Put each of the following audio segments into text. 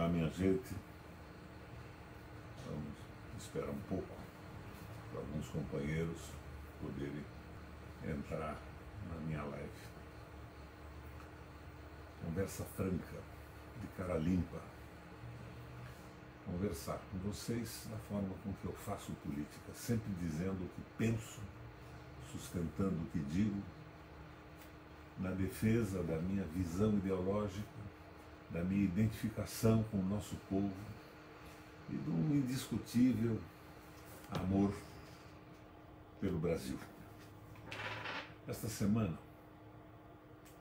Olá, minha gente. Vamos esperar um pouco para alguns companheiros poderem entrar na minha live. Conversa franca, de cara limpa. Conversar com vocês da forma com que eu faço política, sempre dizendo o que penso, sustentando o que digo, na defesa da minha visão ideológica, da minha identificação com o nosso povo e de um indiscutível amor pelo Brasil. Esta semana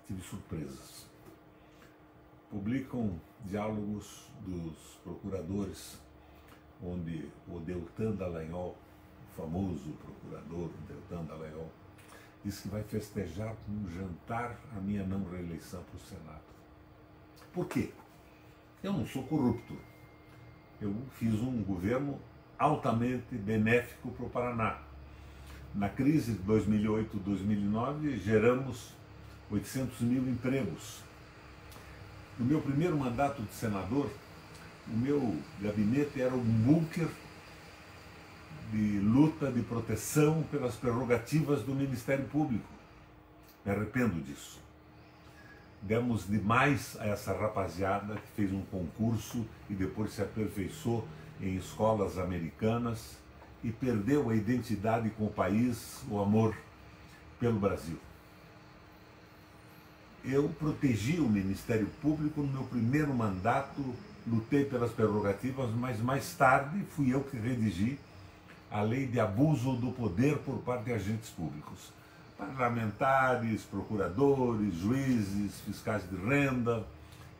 tive surpresas. Publicam diálogos dos procuradores, onde o Deltan Dallagnol, o famoso procurador Deltan Dallagnol, disse que vai festejar com um jantar a minha não reeleição para o Senado. Por quê? Eu não sou corrupto. Eu fiz um governo altamente benéfico para o Paraná. Na crise de 2008-2009, geramos 800 mil empregos. No meu primeiro mandato de senador, o meu gabinete era um bunker de luta, de proteção pelas prerrogativas do Ministério Público. Me arrependo disso. Demos demais a essa rapaziada que fez um concurso e depois se aperfeiçoou em escolas americanas e perdeu a identidade com o país, o amor pelo Brasil. Eu protegi o Ministério Público no meu primeiro mandato, lutei pelas prerrogativas, mas mais tarde fui eu que redigi a lei de abuso do poder por parte de agentes públicos. Parlamentares, procuradores, juízes, fiscais de renda,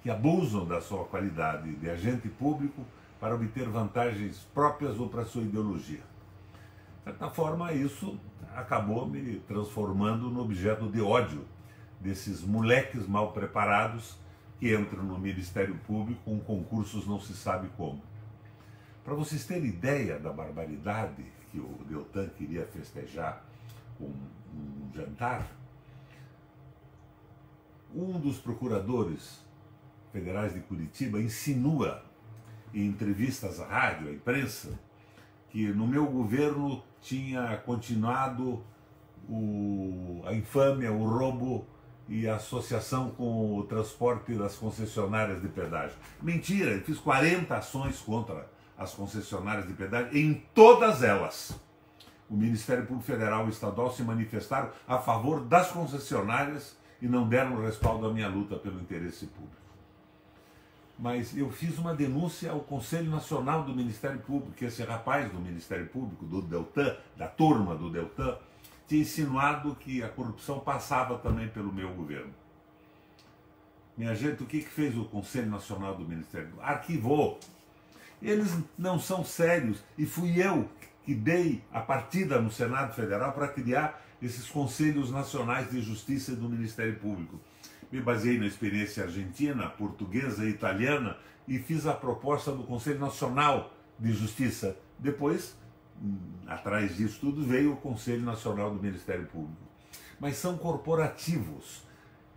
que abusam da sua qualidade de agente público para obter vantagens próprias ou para sua ideologia. De certa forma, isso acabou me transformando no objeto de ódio desses moleques mal preparados que entram no Ministério Público com concursos não se sabe como. Para vocês terem ideia da barbaridade que o Deltan queria festejar com um jantar, um dos procuradores federais de Curitiba insinua em entrevistas à rádio, à imprensa, que no meu governo tinha continuado a infâmia, o roubo e a associação com o transporte das concessionárias de pedágio. Mentira, eu fiz 40 ações contra as concessionárias de pedágio, em todas elas o Ministério Público Federal e o Estadual se manifestaram a favor das concessionárias e não deram respaldo à minha luta pelo interesse público. Mas eu fiz uma denúncia ao Conselho Nacional do Ministério Público, que esse rapaz do Ministério Público, do Deltan, da turma do Deltan, tinha insinuado que a corrupção passava também pelo meu governo. Minha gente, o que fez o Conselho Nacional do Ministério Público? Arquivou. Eles não são sérios e fui eu que dei a partida no Senado Federal para criar esses Conselhos Nacionais de Justiça e do Ministério Público. Me baseei na experiência argentina, portuguesa e italiana e fiz a proposta do Conselho Nacional de Justiça. Depois, atrás disso tudo, veio o Conselho Nacional do Ministério Público. Mas são corporativos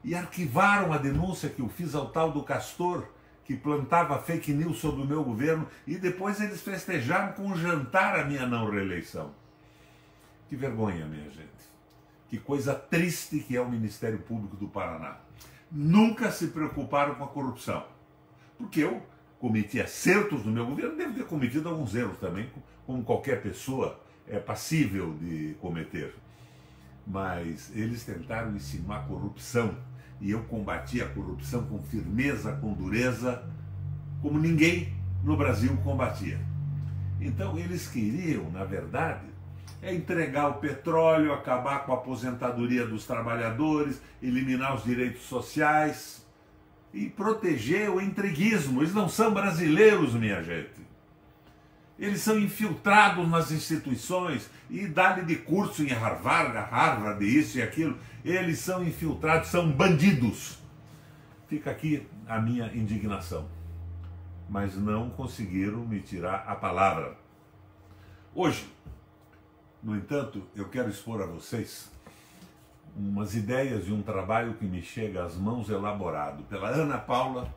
e arquivaram a denúncia que eu fiz ao tal do Castor, que plantava fake news sobre o meu governo, e depois eles festejaram com um jantar a minha não reeleição. Que vergonha, minha gente. Que coisa triste que é o Ministério Público do Paraná. Nunca se preocuparam com a corrupção. Porque eu cometi acertos no meu governo, devo ter cometido alguns erros também, como qualquer pessoa é passível de cometer. Mas eles tentaram insinuar corrupção. E eu combati a corrupção com firmeza, com dureza, como ninguém no Brasil combatia. Então eles queriam, na verdade, entregar o petróleo, acabar com a aposentadoria dos trabalhadores, eliminar os direitos sociais e proteger o entreguismo. Eles não são brasileiros, minha gente. Eles são infiltrados nas instituições e dá-lhe de curso em Harvard, isso e aquilo. Eles são infiltrados, são bandidos. Fica aqui a minha indignação. Mas não conseguiram me tirar a palavra. Hoje, no entanto, eu quero expor a vocês umas ideias e um trabalho que me chega às mãos elaborado pela Ana Paula,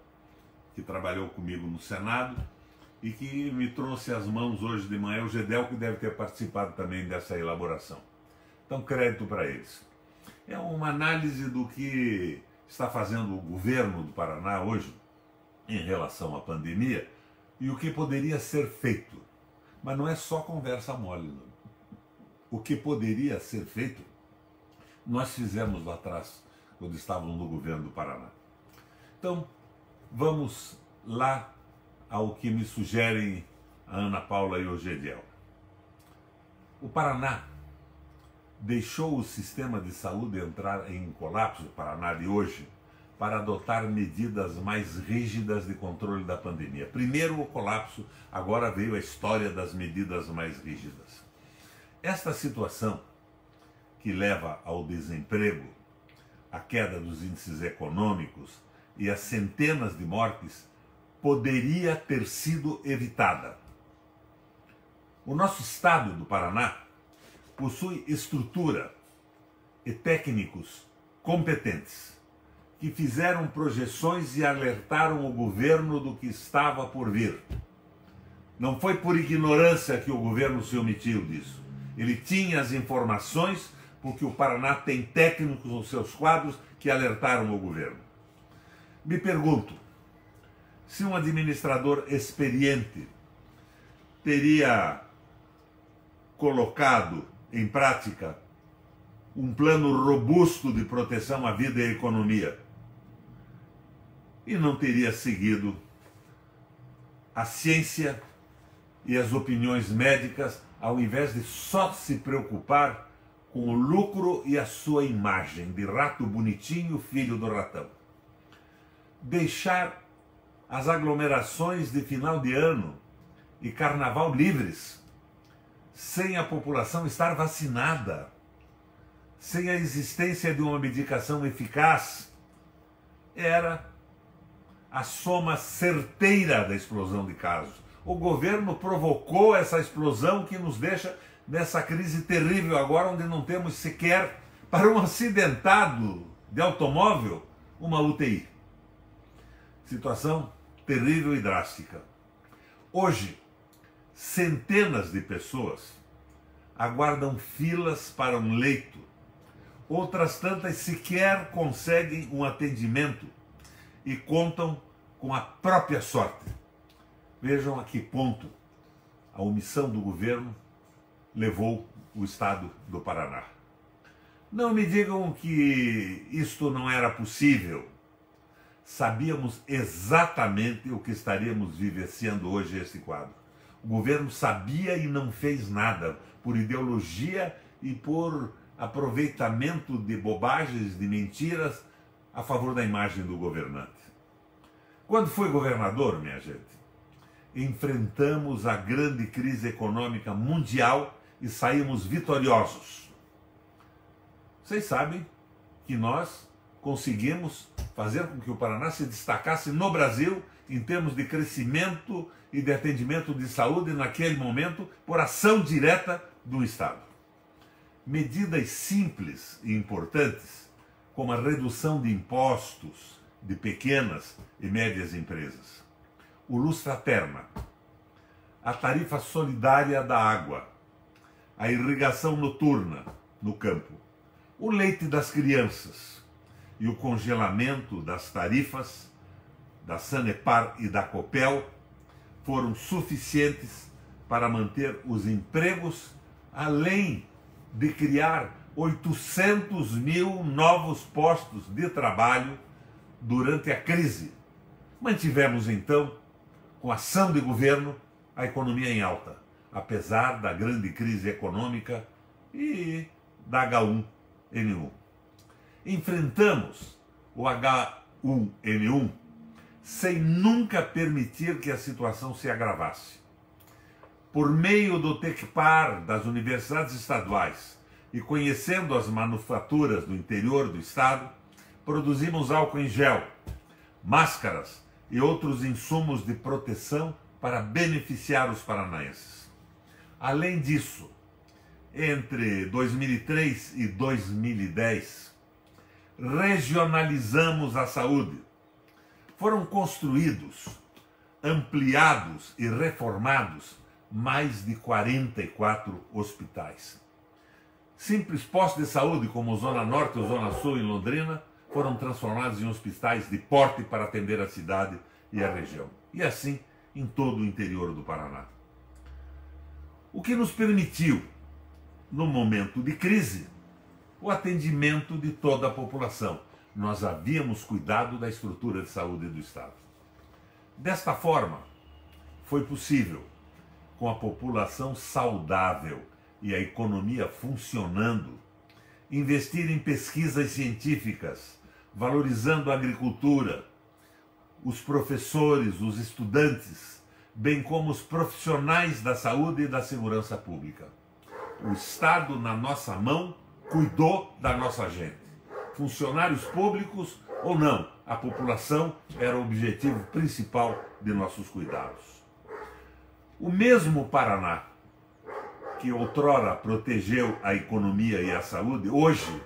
que que trabalhou comigo no Senado e que me trouxe às mãos hoje de manhã o Gedel, que deve ter participado também dessa elaboração. Então, crédito para eles. É uma análise do que está fazendo o governo do Paraná hoje em relação à pandemia e o que poderia ser feito. Mas não é só conversa mole, não. O que poderia ser feito, nós fizemos lá atrás, quando estávamos no governo do Paraná. Então, vamos lá ao que me sugerem a Ana Paula e o Gediel. O Paraná deixou o sistema de saúde entrar em colapso, o Paraná de hoje, para adotar medidas mais rígidas de controle da pandemia. Primeiro o colapso, agora veio a história das medidas mais rígidas. Esta situação, que leva ao desemprego, à queda dos índices econômicos e a centenas de mortes, poderia ter sido evitada. O nosso estado do Paraná possui estrutura e técnicos competentes que fizeram projeções e alertaram o governo do que estava por vir. Não foi por ignorância que o governo se omitiu disso. Ele tinha as informações porque o Paraná tem técnicos nos seus quadros que alertaram o governo. Me pergunto, se um administrador experiente teria colocado em prática um plano robusto de proteção à vida e à economia e não teria seguido a ciência e as opiniões médicas, ao invés de só se preocupar com o lucro e a sua imagem de rato bonitinho, filho do ratão. Deixar as aglomerações de final de ano e carnaval livres, sem a população estar vacinada, sem a existência de uma medicação eficaz, era a soma certeira da explosão de casos. O governo provocou essa explosão que nos deixa nessa crise terrível agora, onde não temos sequer, para um acidentado de automóvel, uma UTI. Situação terrível e drástica. Hoje, centenas de pessoas aguardam filas para um leito. Outras tantas sequer conseguem um atendimento e contam com a própria sorte. Vejam a que ponto a omissão do governo levou o estado do Paraná. Não me digam que isto não era possível. Sabíamos exatamente o que estaríamos vivenciando hoje esse quadro. O governo sabia e não fez nada, por ideologia e por aproveitamento de bobagens, de mentiras, a favor da imagem do governante. Quando fui governador, minha gente, enfrentamos a grande crise econômica mundial e saímos vitoriosos. Vocês sabem que nós conseguimos fazer com que o Paraná se destacasse no Brasil em termos de crescimento e de atendimento de saúde naquele momento por ação direta do Estado. Medidas simples e importantes, como a redução de impostos de pequenas e médias empresas, o Lustraterma, a tarifa solidária da água, a irrigação noturna no campo, o leite das crianças e o congelamento das tarifas da Sanepar e da Copel foram suficientes para manter os empregos, além de criar 800 mil novos postos de trabalho durante a crise. Mantivemos, então, com ação de governo, a economia em alta, apesar da grande crise econômica e da H1N1. Enfrentamos o H1N1 sem nunca permitir que a situação se agravasse. Por meio do TECPAR das universidades estaduais e conhecendo as manufaturas do interior do estado, produzimos álcool em gel, máscaras e outros insumos de proteção para beneficiar os paranaenses. Além disso, entre 2003 e 2010, regionalizamos a saúde. foram construídos, ampliados e reformados mais de 44 hospitais. Simples postos de saúde, como Zona Norte ou Zona Sul em Londrina, foram transformados em hospitais de porte para atender a cidade e a região. E assim em todo o interior do Paraná. O que nos permitiu, no momento de crise, o atendimento de toda a população. Nós havíamos cuidado da estrutura de saúde do Estado. Desta forma, foi possível, com a população saudável e a economia funcionando, investir em pesquisas científicas, valorizando a agricultura, os professores, os estudantes, bem como os profissionais da saúde e da segurança pública. O Estado, na nossa mão, cuidou da nossa gente. Funcionários públicos ou não, a população era o objetivo principal de nossos cuidados. O mesmo Paraná, que outrora protegeu a economia e a saúde, hoje,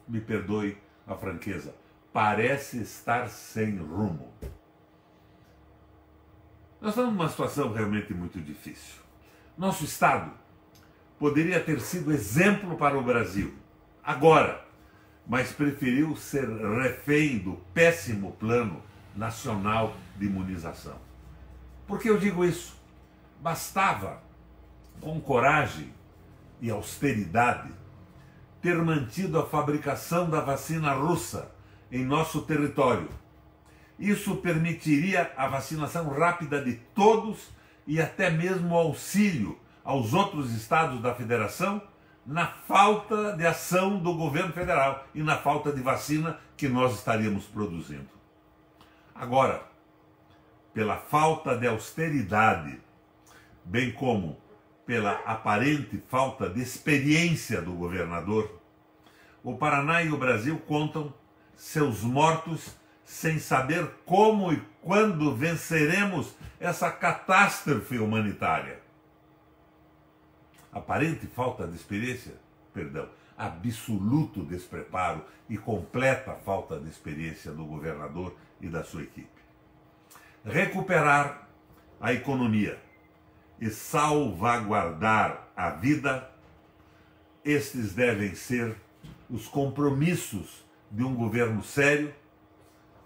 me perdoe a franqueza, parece estar sem rumo. Nós estamos numa situação realmente muito difícil. Nosso Estado poderia ter sido exemplo para o Brasil, agora, mas preferiu ser refém do péssimo Plano Nacional de Imunização. Por que eu digo isso? Bastava, com coragem e austeridade, ter mantido a fabricação da vacina russa em nosso território. Isso permitiria a vacinação rápida de todos e até mesmo auxílio aos outros estados da federação na falta de ação do governo federal e na falta de vacina que nós estaríamos produzindo. Agora, pela falta de austeridade, bem como pela aparente falta de experiência do governador, o Paraná e o Brasil contam seus mortos sem saber como e quando venceremos essa catástrofe humanitária. Aparente falta de experiência, absoluto despreparo e completa falta de experiência do governador e da sua equipe. Recuperar a economia e salvaguardar a vida, estes devem ser os compromissos de um governo sério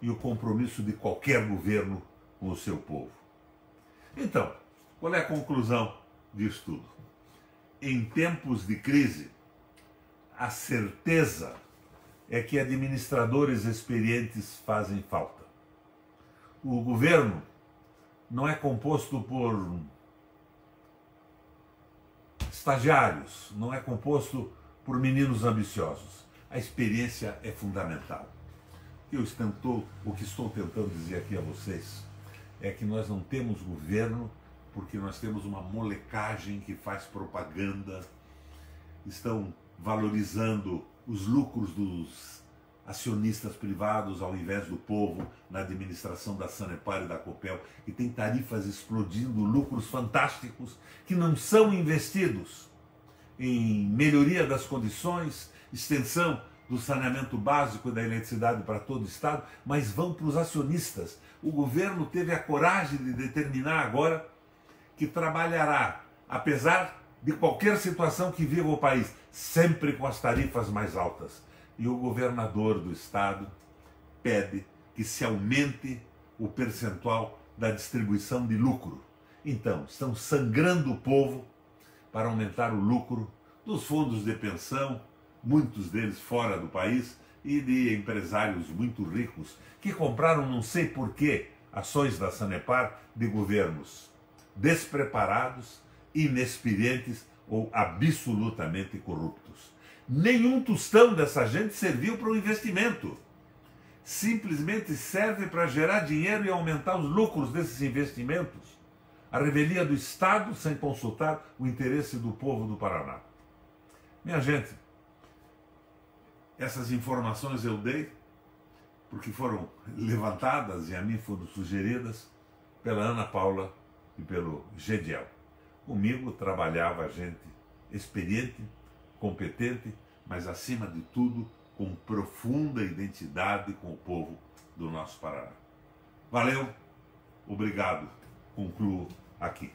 e o compromisso de qualquer governo com o seu povo. Então, qual é a conclusão disso tudo? Em tempos de crise, a certeza é que administradores experientes fazem falta. O governo não é composto por estagiários, não é composto por meninos ambiciosos. A experiência é fundamental. O que estou tentando dizer aqui a vocês é que nós não temos governo porque nós temos uma molecagem que faz propaganda, estão valorizando os lucros dos acionistas privados ao invés do povo na administração da Sanepar e da Copel, e tem tarifas explodindo, lucros fantásticos que não são investidos em melhoria das condições, extensão do saneamento básico e da eletricidade para todo o Estado, mas vão para os acionistas. O governo teve a coragem de determinar agora que trabalhará, apesar de qualquer situação que viva o país, sempre com as tarifas mais altas. E o governador do Estado pede que se aumente o percentual da distribuição de lucro. Então, estão sangrando o povo para aumentar o lucro dos fundos de pensão, muitos deles fora do país, e de empresários muito ricos que compraram, não sei porquê, ações da Sanepar de governos despreparados, inexperientes ou absolutamente corruptos. Nenhum tostão dessa gente serviu para o investimento. Simplesmente serve para gerar dinheiro e aumentar os lucros desses investimentos. A revelia do Estado sem consultar o interesse do povo do Paraná. Minha gente, essas informações eu dei porque foram levantadas e a mim foram sugeridas pela Ana Paula e pelo Gediel. Comigo trabalhava gente experiente, competente, mas acima de tudo com profunda identidade com o povo do nosso Paraná. Valeu, obrigado, concluo aqui.